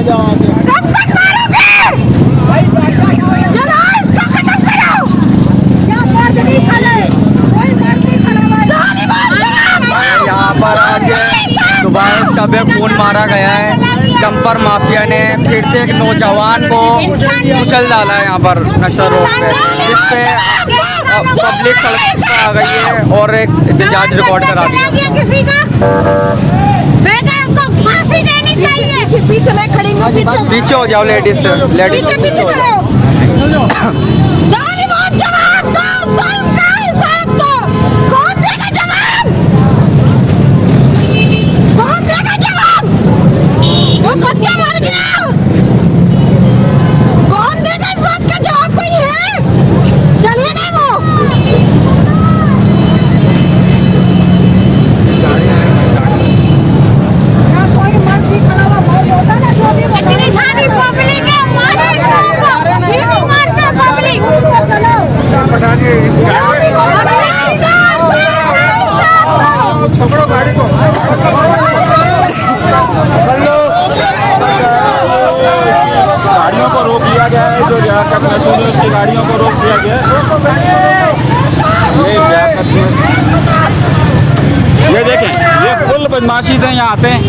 जाओ आगे। कब तक मारोगे? चलो इसको खत्म करो। क्या मर्द नहीं खड़े, कोई मर्द नहीं खड़ा हुआ है। यहाँ पर आज सुबह शबे खून मारा गया है। जंपर माफिया ने फिर से एक नौजवान को कुचल डाला है यहाँ पर नक्सल रोड पे, जिसपे पब्लिक सड़क पर आ गई है और एक एहतजाज रिकॉर्ड करा दिया। किसी का को फांसी देनी चाहिए। पीछे मैं खड़ी हूँ, पीछे हो जाओ लेडीज से, लेडीज पीछे खड़े हो। जालिमों जवाब दो, जुल्म का हिसाब दो। कौन देगा जवाब? कौन देगा जवाब? वो बच्चा मर गया, कौन देगा इस बात का जवाब? कोई है? चलिए गए वो। कोई मर्द नहीं खड़ा हुआ, बहुत होता ना जो भी इतनी सारी पब्लिक है, मारे लोगों को ये नहीं मारते पब्लिक। चलो पकड़ो गाड़ी को, गाड़ियों को रोक दिया गया है। जो जहाँ तक मशीन है उसकी गाड़ियों को रोक दिया गया है। ये देखें, ये फुल बदमाशी से यहाँ आते हैं।